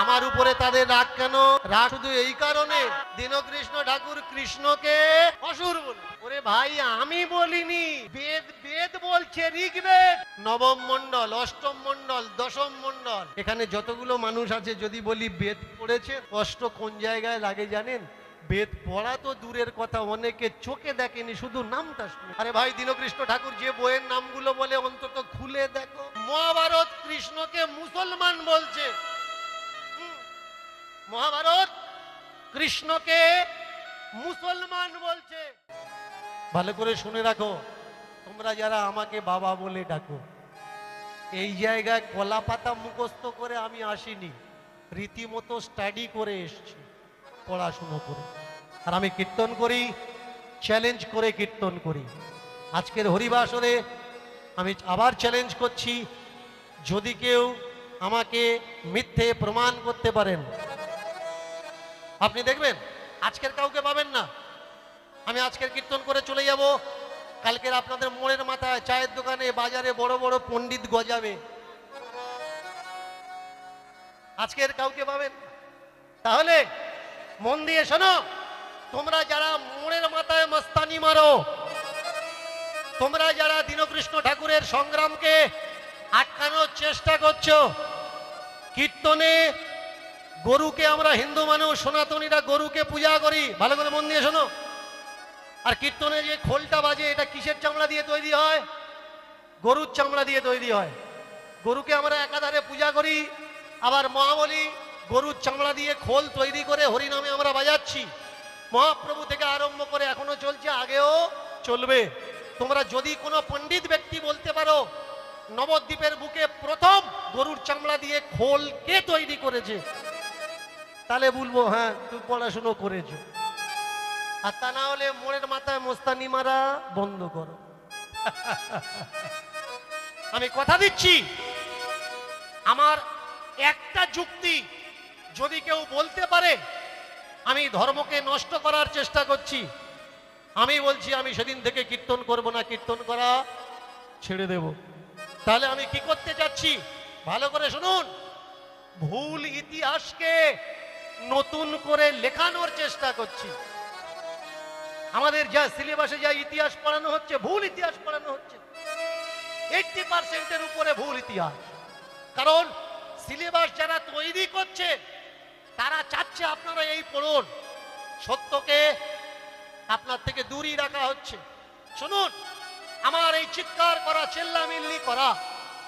আমার উপরে তাদের রাগ কেন? রাগ শুধু এই কারণে, দীনকৃষ্ণ ঠাকুর কৃষ্ণকে অসুর বলে। ওরে ভাই, আমি বলিনি, বেদ বেদ বলছে, ঋগ্বেদ নবম মণ্ডল, অষ্টম মণ্ডল, দশম মণ্ডল। এখানে যতগুলো মানুষ আছে যদি বলি বেদ পড়েছে, কষ্ট কোন জায়গায় লাগে জানেন? বেদ পড়া তো দূরের কথা, অনেকে চোখে দেখেনি, শুধু নামটা শুনে। আরে ভাই, দীনকৃষ্ণ ঠাকুর যে বইয়ের নামগুলো বলে অন্তত খুলে দেখো। মহাভারত কৃষ্ণকে মুসলমান বলছে। মহাভারত কৃষ্ণকে মুসলমান বলছে। ভালো করে শুনে রাখো, তোমরা যারা আমাকে বাবা বলে ডাকো, এই জায়গায় কলা পাতা মুখস্থ করে আমি আসিনি, রীতিমতো স্টাডি করে এসছি, পড়াশুনো করে। আর আমি কীর্তন করি, চ্যালেঞ্জ করে কীর্তন করি। আজকের হরিবাসরে আমি আবার চ্যালেঞ্জ করছি, যদি কেউ আমাকে মিথ্যে প্রমাণ করতে পারেন, আপনি দেখবেন আজকের কাউকে পাবেন না। আমি আজকের কীর্তন করে চলে যাব, কালকের আপনাদের মোড়ের মাথায়, চায়ের দোকানে, বাজারে বড় বড় পণ্ডিত গজাবে। আজকের কাউকে পাবেন। তাহলে মন দিয়ে শোনো, তোমরা যারা মোড়ের মাথায় মস্তানি মারো, তোমরা যারা দীনকৃষ্ণ ঠাকুরের সংগ্রামকে আটকানোর চেষ্টা করছো, কীর্তনে গরুকে, আমরা হিন্দু মানুষ সনাতনীরা গরুকে পূজা করি, ভালো করে মন দিয়ে শোনো। আর কীর্তনে যে খোলটা বাজে, এটা কিসের চামড়া দিয়ে তৈরি হয়? গরুর চামড়া দিয়ে তৈরি হয়। গরুকে আমরা একাধারে পূজা করি, আবার মা বলি, গরুর চামড়া দিয়ে খোল তৈরি করে হরিনামে আমরা বাজাচ্ছি। মহাপ্রভু থেকে আরম্ভ করে এখনো চলছে, আগেও চলবে। তোমরা যদি কোনো পণ্ডিত ব্যক্তি বলতে পারো নবদ্বীপের বুকে প্রথম গরুর চামড়া দিয়ে খোল কে তৈরি করেছে, তাহলে বলবো হ্যাঁ, তুই পড়াশুনো করেছো। আর তা না হলে মোড়ের মাথায় মোস্তানি মারা বন্ধ করো। আমি কথা দিচ্ছি, আমার একটা যুক্তি যদি কেউ বলতে পারে আমি ধর্মকে নষ্ট করার চেষ্টা করছি, আমি বলছি আমি সেদিন থেকে কীর্তন করব না, কীর্তন করা ছেড়ে দেব। তাহলে আমি কি করতে চাচ্ছি ভালো করে শুনুন, ভুল ইতিহাসকে নতুন করে লেখানোর চেষ্টা করছি। আমাদের যা সিলেবাসে যা ইতিহাস পড়ানো হচ্ছে, ভুল ইতিহাস পড়ানো হচ্ছে, 80% উপরে ভুল ইতিহাস। কারণ সিলেবাস যারা তৈরি করছে তারা চাচ্ছে আপনারা এই পড়ুন, সত্যকে আপনার থেকে দূরই রাখা হচ্ছে। শুনুন, আমার এই চিৎকার করা, চেল্লামিল্লি করা,